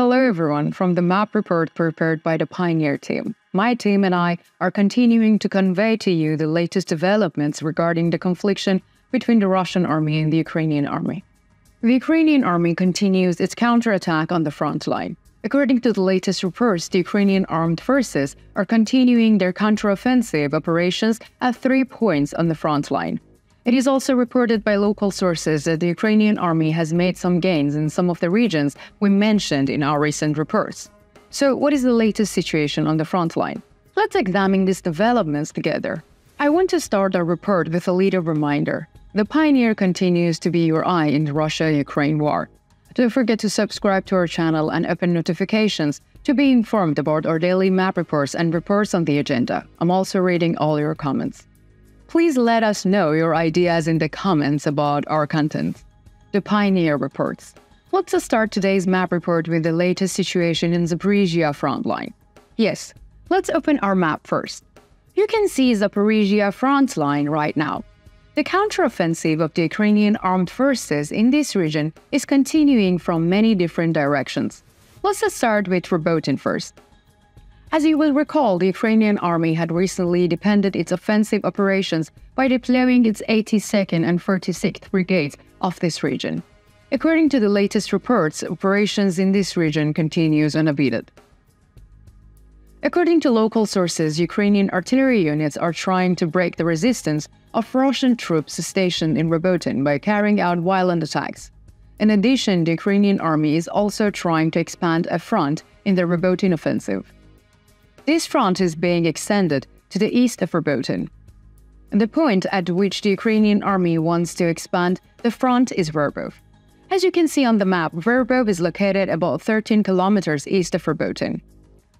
Hello everyone from the map report prepared by the Pioneer team. My team and I are continuing to convey to you the latest developments regarding the conflict between the Russian army and the Ukrainian army. The Ukrainian army continues its counterattack on the front line. According to the latest reports, the Ukrainian armed forces are continuing their counteroffensive operations at 3 points on the front line. It is also reported by local sources that the Ukrainian army has made some gains in some of the regions we mentioned in our recent reports. So, what is the latest situation on the front line? Let's examine these developments together. I want to start our report with a little reminder. The Pioneer continues to be your eye in the Russia-Ukraine war. Don't forget to subscribe to our channel and open notifications to be informed about our daily map reports and reports on the agenda. I'm also reading all your comments. Please let us know your ideas in the comments about our content. The Pioneer reports. Let's start today's map report with the latest situation in Zaporizhia front line. Yes, let's open our map first. You can see Zaporizhia front line right now. The counteroffensive of the Ukrainian armed forces in this region is continuing from many different directions. Let's start with Robotyne first. As you will recall, the Ukrainian army had recently deepened its offensive operations by deploying its 82nd and 46th Brigades of this region. According to the latest reports, operations in this region continues unabated. According to local sources, Ukrainian artillery units are trying to break the resistance of Russian troops stationed in Robotyne by carrying out violent attacks. In addition, the Ukrainian army is also trying to expand a front in the Robotyne offensive. This front is being extended to the east of Robotyne. The point at which the Ukrainian army wants to expand the front is Verbov. As you can see on the map, Verbov is located about 13 kilometers east of Robotyne.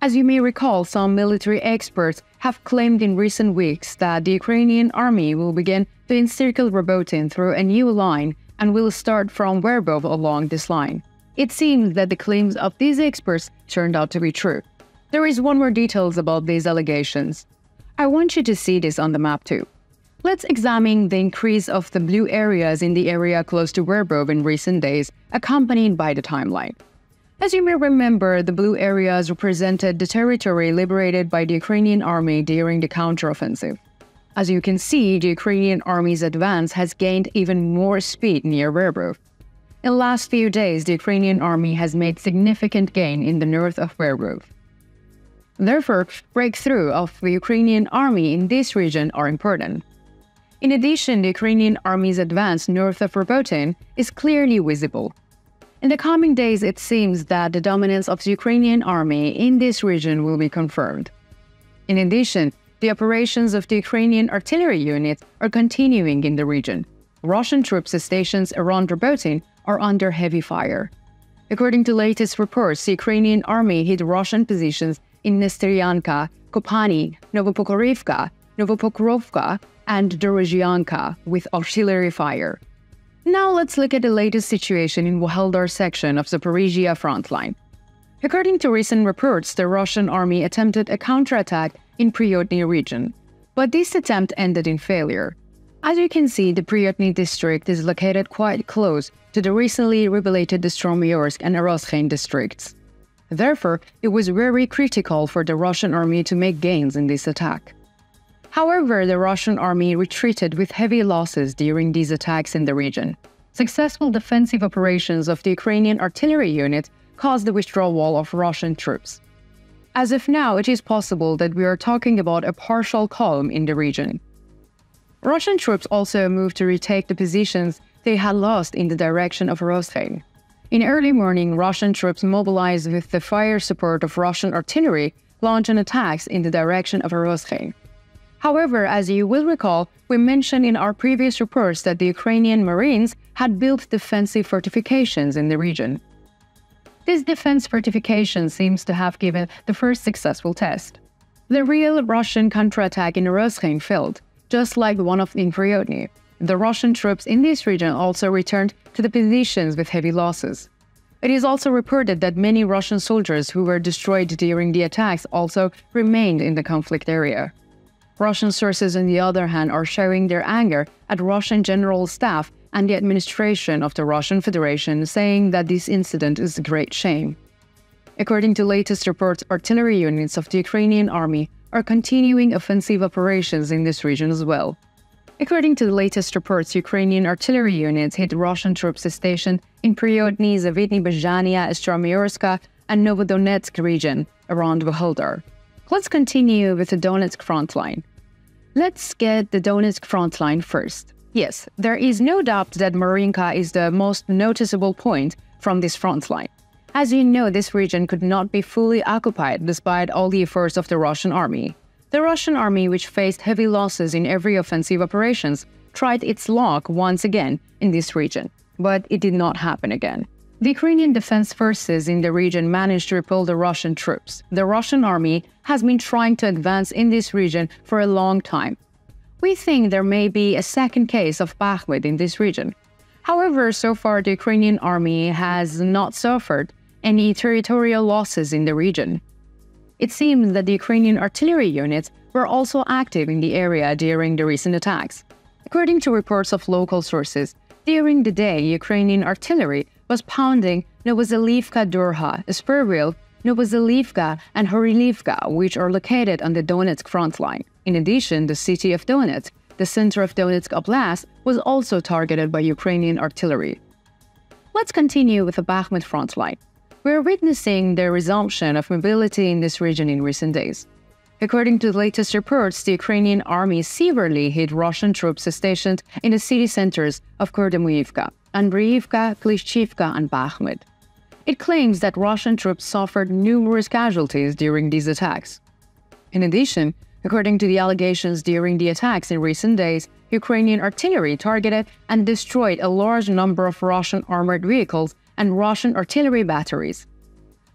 As you may recall, some military experts have claimed in recent weeks that the Ukrainian army will begin to encircle Robotyne through a new line and will start from Verbov along this line. It seems that the claims of these experts turned out to be true. There is one more details about these allegations. I want you to see this on the map too. Let's examine the increase of the blue areas in the area close to Verbov in recent days, accompanied by the timeline. As you may remember, the blue areas represented the territory liberated by the Ukrainian army during the counteroffensive. As you can see, the Ukrainian army's advance has gained even more speed near Verbov. In the last few days, the Ukrainian army has made significant gain in the north of Verbov. Therefore, breakthrough of the Ukrainian army in this region are important. In addition, the Ukrainian army's advance north of Robotyne is clearly visible. In the coming days, it seems that the dominance of the Ukrainian army in this region will be confirmed. In addition, the operations of the Ukrainian artillery units are continuing in the region. Russian troops stationed around Robotyne are under heavy fire. According to latest reports, the Ukrainian army hit Russian positions in Nesteryanka, Kopani, Novopokorivka, Novopokrovka, and Dorozhianka with artillery fire. Now let's look at the latest situation in Vuhledar section of Zaporizhia front line. According to recent reports, the Russian army attempted a counterattack in Priyotny region, but this attempt ended in failure. As you can see, the Priyotny district is located quite close to the recently liberated Stromyorsk and Arozhene districts. Therefore, it was very critical for the Russian army to make gains in this attack. However, the Russian army retreated with heavy losses during these attacks in the region. Successful defensive operations of the Ukrainian artillery unit caused the withdrawal of Russian troops. As of now, it is possible that we are talking about a partial calm in the region. Russian troops also moved to retake the positions they had lost in the direction of Arozhene. In early morning, Russian troops mobilized with the fire support of Russian artillery launched attacks in the direction of Arozhene. However, as you will recall, we mentioned in our previous reports that the Ukrainian Marines had built defensive fortifications in the region. This defense fortification seems to have given the first successful test. The real Russian counterattack in Arozhene failed, just like the one of Priyotny. The Russian troops in this region also returned to the positions with heavy losses. It is also reported that many Russian soldiers who were destroyed during the attacks also remained in the conflict area. Russian sources, on the other hand, are showing their anger at Russian general staff and the administration of the Russian Federation, saying that this incident is a great shame. According to latest reports, artillery units of the Ukrainian army are continuing offensive operations in this region as well. According to the latest reports, Ukrainian artillery units hit Russian troops stationed in Prirodny, Zavidny, Bezhania, Stromyorska, and Novodonetsk region around Vuhledar. Let's continue with the Donetsk front line. Let's get the Donetsk front line first. Yes, there is no doubt that Marinka is the most noticeable point from this front line. As you know, this region could not be fully occupied despite all the efforts of the Russian army. The Russian army, which faced heavy losses in every offensive operations, tried its luck once again in this region, but it did not happen again. The Ukrainian defense forces in the region managed to repel the Russian troops. The Russian army has been trying to advance in this region for a long time. We think there may be a second case of Bakhmut in this region. However, so far the Ukrainian army has not suffered any territorial losses in the region. It seems that the Ukrainian artillery units were also active in the area during the recent attacks. According to reports of local sources, during the day, Ukrainian artillery was pounding Novozalivka-Durha, Sperville, Novozalivka, and Horilivka, which are located on the Donetsk front line. In addition, the city of Donetsk, the center of Donetsk Oblast, was also targeted by Ukrainian artillery. Let's continue with the Bakhmut front line. We're witnessing the resumption of mobility in this region in recent days. According to the latest reports, the Ukrainian army severely hit Russian troops stationed in the city centers of Kurdymuivka, Andriivka, Klishchivka, and Bakhmut. It claims that Russian troops suffered numerous casualties during these attacks. In addition, according to the allegations during the attacks in recent days, Ukrainian artillery targeted and destroyed a large number of Russian armored vehicles and Russian artillery batteries.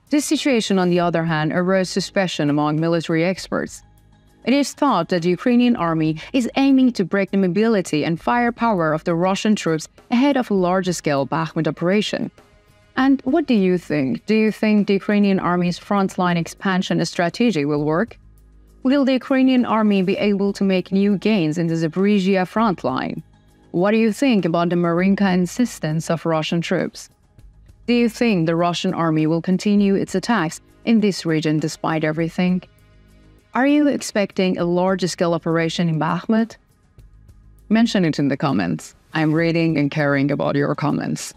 This situation, on the other hand, arose suspicion among military experts. It is thought that the Ukrainian army is aiming to break the mobility and firepower of the Russian troops ahead of a larger-scale Bakhmut operation. And what do you think? Do you think the Ukrainian army's frontline expansion strategy will work? Will the Ukrainian army be able to make new gains in the Zaporizhia front line? What do you think about the Marinka insistence of Russian troops? Do you think the Russian army will continue its attacks in this region despite everything? Are you expecting a large-scale operation in Bakhmut? Mention it in the comments. I'm reading and caring about your comments.